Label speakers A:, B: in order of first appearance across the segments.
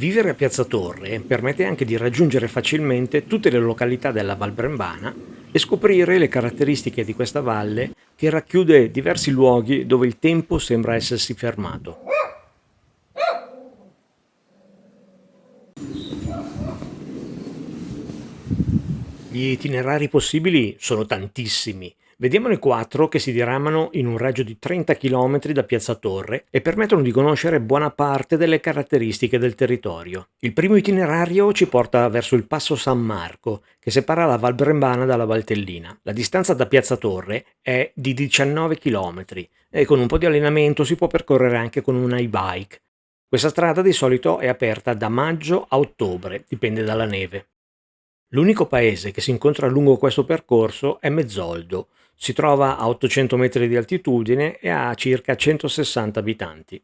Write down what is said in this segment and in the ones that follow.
A: Vivere a Piazza Torre permette anche di raggiungere facilmente tutte le località della Val Brembana e scoprire le caratteristiche di questa valle che racchiude diversi luoghi dove il tempo sembra essersi fermato. Gli itinerari possibili sono tantissimi. Vediamone 4 che si diramano in un raggio di 30 km da Piazza Torre e permettono di conoscere buona parte delle caratteristiche del territorio. Il primo itinerario ci porta verso il Passo San Marco, che separa la Val Brembana dalla Valtellina. La distanza da Piazza Torre è di 19 km e con un po' di allenamento si può percorrere anche con un e-bike. Questa strada di solito è aperta da maggio a ottobre, dipende dalla neve. L'unico paese che si incontra lungo questo percorso è Mezzoldo. Si trova a 800 metri di altitudine e ha circa 160 abitanti.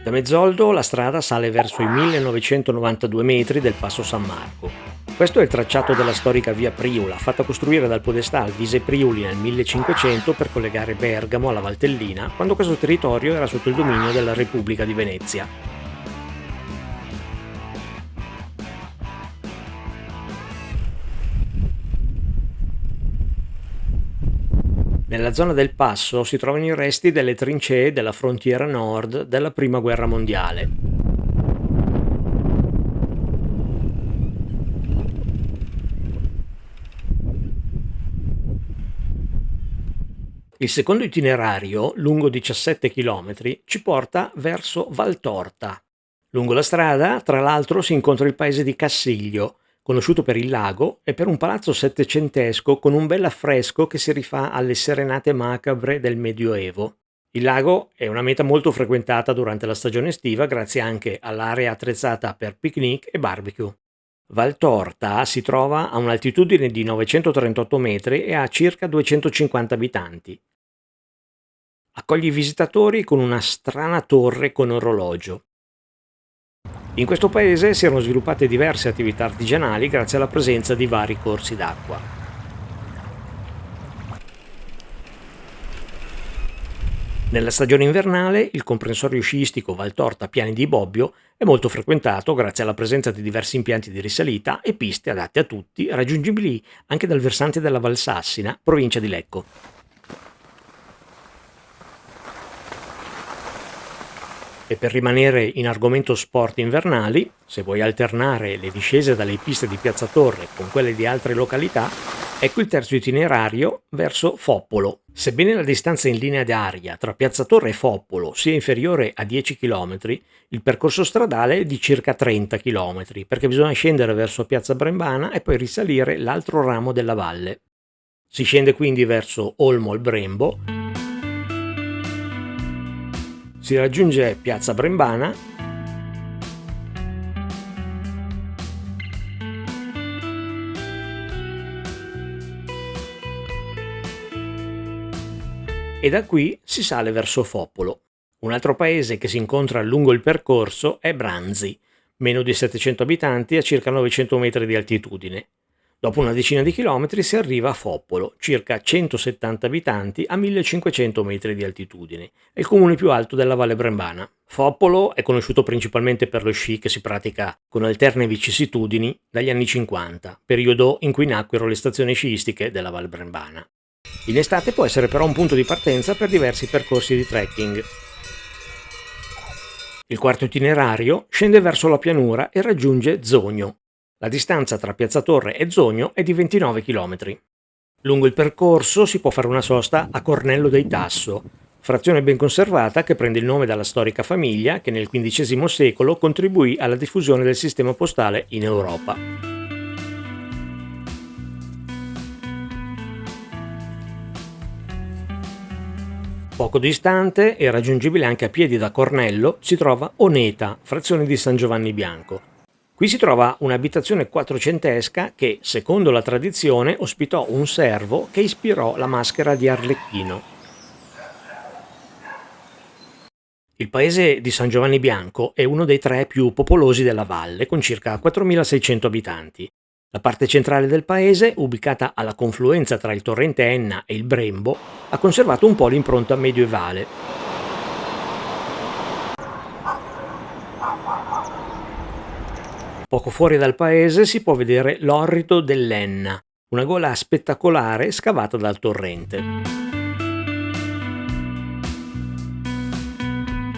A: Da Mezzoldo la strada sale verso i 1992 metri del Passo San Marco. Questo è il tracciato della storica via Priula, fatta costruire dal podestà Alvise Priuli nel 1500 per collegare Bergamo alla Valtellina, quando questo territorio era sotto il dominio della Repubblica di Venezia. Nella zona del passo si trovano i resti delle trincee della frontiera nord della Prima Guerra Mondiale. Il secondo itinerario, lungo 17 km, ci porta verso Valtorta. Lungo la strada, tra l'altro, si incontra il paese di Cassiglio, conosciuto per il lago e per un palazzo settecentesco con un bel affresco che si rifà alle serenate macabre del Medioevo. Il lago è una meta molto frequentata durante la stagione estiva grazie anche all'area attrezzata per picnic e barbecue. Valtorta si trova a un'altitudine di 938 metri e ha circa 250 abitanti. Accoglie i visitatori con una strana torre con orologio. In questo paese si erano sviluppate diverse attività artigianali grazie alla presenza di vari corsi d'acqua. Nella stagione invernale il comprensorio sciistico Valtorta Piani di Bobbio è molto frequentato grazie alla presenza di diversi impianti di risalita e piste adatte a tutti, raggiungibili anche dal versante della Valsassina, provincia di Lecco. E per rimanere in argomento sport invernali, se vuoi alternare le discese dalle piste di Piazza Torre con quelle di altre località, ecco il terzo itinerario verso Foppolo. Sebbene la distanza in linea d'aria tra Piazza Torre e Foppolo sia inferiore a 10 km, il percorso stradale è di circa 30 km, perché bisogna scendere verso Piazza Brembana e poi risalire l'altro ramo della valle. Si scende quindi verso Olmo al Brembo, si raggiunge Piazza Brembana e da qui si sale verso Foppolo. Un altro paese che si incontra lungo il percorso è Branzi, meno di 700 abitanti a circa 900 metri di altitudine. Dopo una decina di chilometri si arriva a Foppolo, circa 170 abitanti a 1500 metri di altitudine. È il comune più alto della Valle Brembana. Foppolo è conosciuto principalmente per lo sci che si pratica con alterne vicissitudini dagli anni 50, periodo in cui nacquero le stazioni sciistiche della Val Brembana. In estate può essere però un punto di partenza per diversi percorsi di trekking. Il quarto itinerario scende verso la pianura e raggiunge Zogno. La distanza tra Piazza Torre e Zogno è di 29 km. Lungo il percorso si può fare una sosta a Cornello dei Tasso, frazione ben conservata che prende il nome dalla storica famiglia che nel XV secolo contribuì alla diffusione del sistema postale in Europa. Poco distante e raggiungibile anche a piedi da Cornello si trova Oneta, frazione di San Giovanni Bianco. Qui si trova un'abitazione quattrocentesca che, secondo la tradizione, ospitò un servo che ispirò la maschera di Arlecchino. Il paese di San Giovanni Bianco è uno dei 3 più popolosi della valle, con circa 4.600 abitanti. La parte centrale del paese, ubicata alla confluenza tra il torrente Enna e il Brembo, ha conservato un po' l'impronta medievale. Poco fuori dal paese si può vedere l'Orrito dell'Enna, una gola spettacolare scavata dal torrente.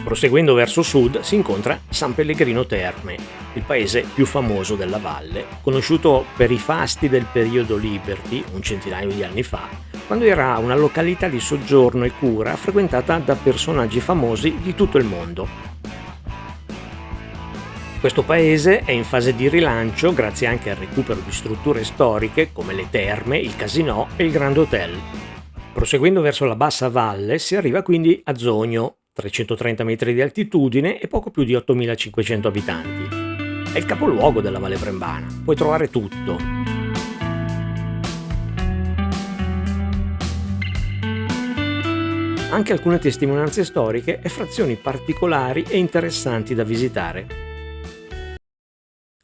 A: Proseguendo verso sud si incontra San Pellegrino Terme, il paese più famoso della valle, conosciuto per i fasti del periodo Liberty, un centinaio di anni fa, quando era una località di soggiorno e cura frequentata da personaggi famosi di tutto il mondo. Questo paese è in fase di rilancio grazie anche al recupero di strutture storiche come le terme, il casinò e il Grand Hotel. Proseguendo verso la bassa valle si arriva quindi a Zogno, 330 metri di altitudine e poco più di 8.500 abitanti. È il capoluogo della Valle Brembana, puoi trovare tutto. Anche alcune testimonianze storiche e frazioni particolari e interessanti da visitare.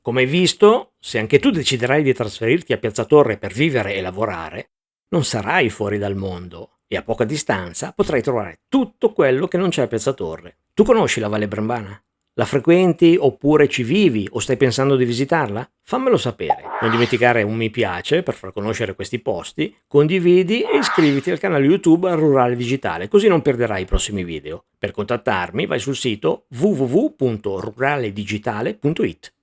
A: Come hai visto, se anche tu deciderai di trasferirti a Piazza Torre per vivere e lavorare, non sarai fuori dal mondo e a poca distanza potrai trovare tutto quello che non c'è a Piazza Torre. Tu conosci la Valle Brembana? La frequenti oppure ci vivi o stai pensando di visitarla? Fammelo sapere. Non dimenticare un mi piace per far conoscere questi posti, condividi e iscriviti al canale YouTube Rurale Digitale, così non perderai i prossimi video. Per contattarmi vai sul sito www.ruraledigitale.it.